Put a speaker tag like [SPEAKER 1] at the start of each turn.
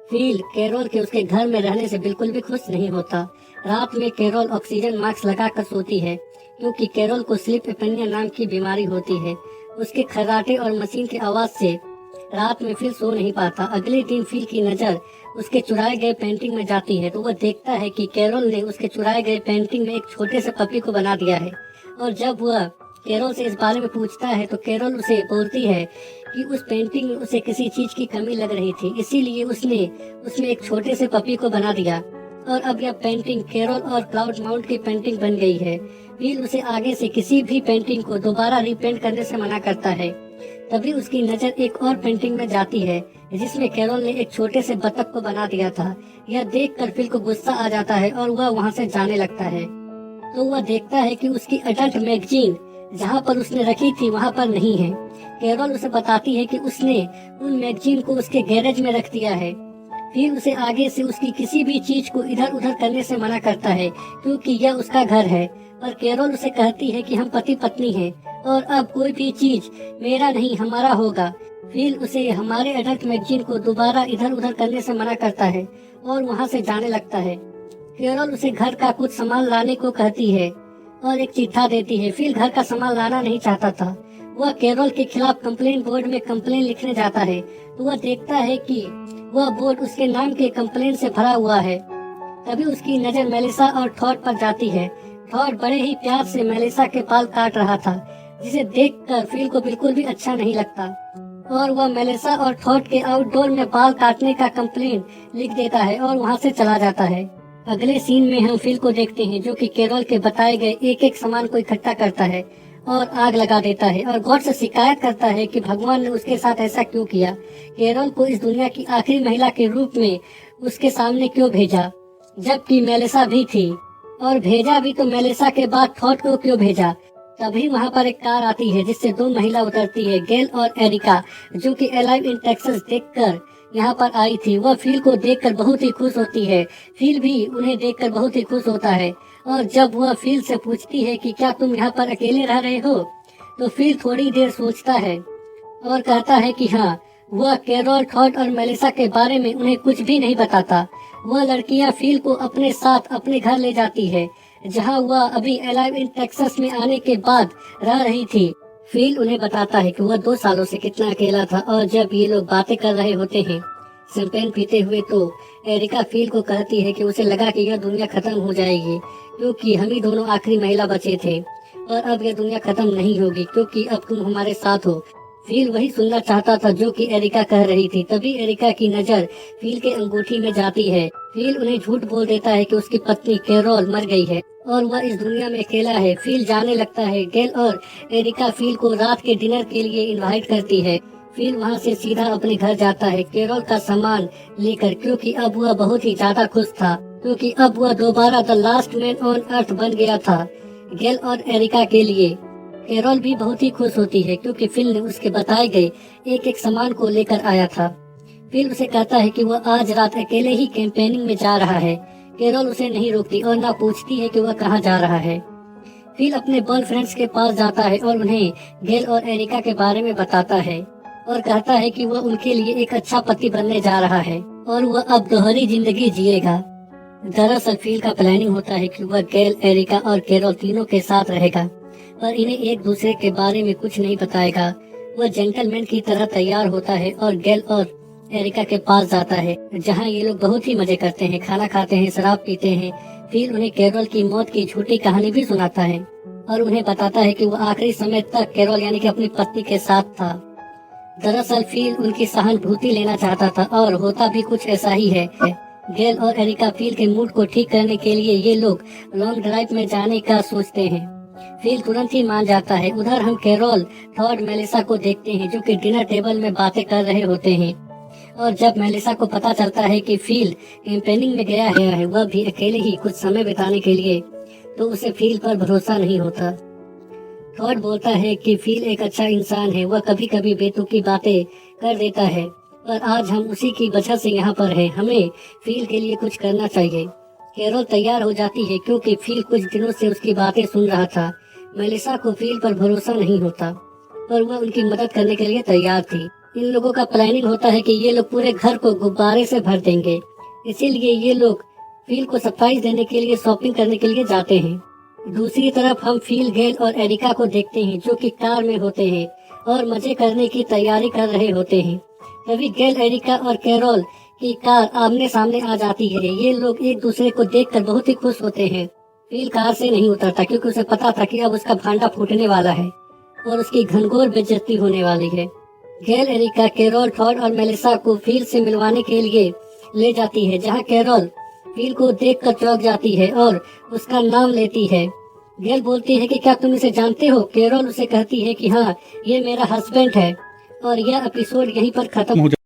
[SPEAKER 1] Feel carol के उसके घर में रहने से बिल्कुल भी खुश नहीं होता। रात में कैरोल ऑक्सीजन मास्क लगाकर सोती है क्योंकि कैरोल को स्लीप एपनिया नाम की बीमारी होती है। उसके खर्राटे और मशीन की आवाज से रात में फील सो नहीं पाता। अगले दिन फील की नजर उसके चुराए गए पेंटिंग में जाती है तो वह देखता है कि कैरोल ने उसके चुराए गए पेंटिंग में एक छोटे से पपी को बना दिया है। और जब वह कैरोल से इस बारे में पूछता है तो कैरोल उसे बोलती है कि उस पेंटिंग में उसे किसी चीज की कमी लग रही थी, इसीलिए उसने उसमें एक छोटे से पपी को बना दिया। और अब यह पेंटिंग कैरोल और क्लाउड माउंट की पेंटिंग बन गई है। फील उसे आगे से किसी भी पेंटिंग को दोबारा रीपेंट करने से मना करता है। तभी उसकी नजर एक और पेंटिंग में जाती है जिसमें कैरोल ने एक छोटे से बतख को बना दिया था। यह देखकर फील को गुस्सा आ जाता है और वह वहाँ से जाने लगता है। तो वह देखता है कि उसकी अडल्ट मैगजीन जहाँ पर उसने रखी थी वहाँ पर नहीं है। कैरोल उसे बताती है कि उसने उन मैगजीन को उसके गैरेज में रख दिया है। फिर उसे आगे से उसकी किसी भी चीज को इधर उधर करने से मना करता है क्योंकि यह उसका घर है। पर कैरोल उसे कहती है कि हम पति पत्नी हैं और अब कोई भी चीज मेरा नहीं हमारा होगा। फिर उसे हमारे अडल्ट मैगजीन को दोबारा इधर उधर करने से मना करता है और वहाँ से जाने लगता है। कैरोल उसे घर का कुछ सामान लाने को कहती है और एक चिट्ठा देती है। फिर घर का सामान लाना नहीं चाहता था। वह कैरोल के खिलाफ कंप्लेन बोर्ड में कंप्लेन लिखने जाता है तो वह देखता है कि वह बोर्ड उसके नाम के कंप्लेन से भरा हुआ है। तभी उसकी नजर मेलिसा और थॉड पर जाती है। थॉड बड़े ही प्यार से मेलिसा के बाल काट रहा था जिसे देखकर फील को बिल्कुल भी अच्छा नहीं लगता और वह मेलिसा और थॉड के आउटडोर में बाल काटने का कंप्लेन लिख देता है और वहाँ से चला जाता है। अगले सीन में हम फील को देखते हैं जो कि कैरोल के बताए गए एक एक सामान को इकट्ठा करता है और आग लगा देता है और गॉड से शिकायत करता है कि भगवान ने उसके साथ ऐसा क्यों किया। कैरोल को इस दुनिया की आखिरी महिला के रूप में उसके सामने क्यों भेजा जबकि मेलिसा भी थी, और भेजा भी तो मेलिसा के बाद थॉड को क्यों भेजा। तभी वहाँ पर एक कार आती है जिससे दो महिला उतरती है, गेल और एरिका, जो कि अलाइव इन टेक्सास देखकर यहाँ पर आई थी। वह फील को देखकर बहुत ही खुश होती है। फील भी उन्हें देखकर बहुत ही खुश होता है और जब वह फील से पूछती है कि क्या तुम यहाँ पर अकेले रह रहे हो तो फील थोड़ी देर सोचता है और कहता है कि हाँ। वह कैरोल, थॉड और मेलिसा के बारे में उन्हें कुछ भी नहीं बताता। वह लड़कियां फील को अपने साथ अपने घर ले जाती है जहां वह अभी अलाइव इन टेक्सास में आने के बाद रह रही थी। फील उन्हें बताता है कि वह 2 सालों से कितना अकेला था और जब ये लोग बातें कर रहे होते हैं शैंपेन पीते हुए तो एरिका फील को कहती है कि उसे लगा कि यह दुनिया खत्म हो जाएगी क्योंकि हम ही दोनों आखिरी महिला बचे थे और अब यह दुनिया खत्म नहीं होगी क्योंकि अब तुम हमारे साथ हो। फील वही सुनना चाहता था जो कि एरिका कह रही थी। तभी एरिका की नजर फील के अंगूठी में जाती है। फील उन्हें झूठ बोल देता है कि उसकी पत्नी कैरोल मर गई है और वह इस दुनिया में अकेला है। फील जाने लगता है। गेल और एरिका फील को रात के डिनर के लिए इनवाइट करती है। फील वहाँ से सीधा अपने घर जाता है कैरोल का सामान लेकर क्योंकि अब वह बहुत ही ज्यादा खुश था क्योंकि अब वह दोबारा the last man on earth बन गया था। गेल और एरिका के लिए कैरोल भी बहुत ही खुश होती है क्योंकि फिल ने उसके बताए गए एक एक सामान को लेकर आया था। फिल उसे कहता है कि वह आज रात अकेले ही कैंपेनिंग में जा रहा है। कैरोल उसे नहीं रोकती और न पूछती है कि वह कहाँ जा रहा है। फिल अपने बॉयफ्रेंड्स के पास जाता है और उन्हें गेल और एरिका के बारे में बताता है और कहता है कि वह उनके लिए एक अच्छा पति बनने जा रहा है और वह अब दोहरी जिंदगी जिएगा। दरअसल फील का प्लानिंग होता है कि वह गेल, एरिका और कैरोल तीनों के साथ रहेगा पर इन्हें एक दूसरे के बारे में कुछ नहीं बताएगा। वह जेंटलमैन की तरह तैयार होता है और गेल और एरिका के पास जाता है जहां ये लोग बहुत ही मजे करते हैं, खाना खाते हैं, शराब पीते हैं। फिर उन्हें कैरोल की मौत की झूठी कहानी भी सुनाता है और उन्हें बताता है कि वह आखिरी समय तक कैरोल यानी कि अपनी पत्नी के साथ था। दरअसल फील उनकी सहानुभूति लेना चाहता था और होता भी कुछ ऐसा ही है। गेल और एरिका फील के मूड को ठीक करने के लिए ये लोग लॉन्ग ड्राइव में जाने का सोचते हैं। फील तुरंत ही मान जाता है। उधर हम कैरोल, थॉड, मेलिसा को देखते हैं जो कि डिनर टेबल में बातें कर रहे होते हैं और जब मेलिसा को पता चलता है कि फील कैंपेनिंग में गया है वह भी अकेले ही कुछ समय बिताने के लिए तो उसे फील पर भरोसा नहीं होता। थॉड बोलता है कि फील एक अच्छा इंसान है, वह कभी कभी बेतुकी बातें कर देता है पर आज हम उसी की वजह से यहाँ पर हैं। हमें फील के लिए कुछ करना चाहिए। कैरोल तैयार हो जाती है क्योंकि फील कुछ दिनों से उसकी बातें सुन रहा था। मेलिसा को फील पर भरोसा नहीं होता पर वह उनकी मदद करने के लिए तैयार थी। इन लोगों का प्लानिंग होता है कि ये लोग पूरे घर को गुब्बारे से भर देंगे। इसीलिए ये लोग फील को सरप्राइज देने के लिए शॉपिंग करने के लिए जाते हैं। दूसरी तरफ हम फील, गेल और एरिका को देखते हैं जो कि कार में होते हैं और मजे करने की तैयारी कर रहे होते हैं। तभी गेल, एरिका और कैरोल की कार आमने सामने आ जाती है। ये लोग एक दूसरे को देखकर बहुत ही खुश होते हैं। फील कार से नहीं उतरता क्योंकि उसे पता था कि अब उसका भांडा फूटने वाला है और उसकी घनघोर बेइज्जती होने वाली है। गेल, एरिका, कैरोल, टॉड और मेलिसा को फील से मिलवाने के लिए ले जाती है, जहाँ कैरोल फील को देखकर चौंक जाती है और उसका नाम लेती है। गेल बोलती है कि क्या तुम इसे जानते हो? कैरोल उसे कहती है कि हाँ, ये मेरा हस्बैंड है। और यह एपिसोड यहीं पर खत्म हो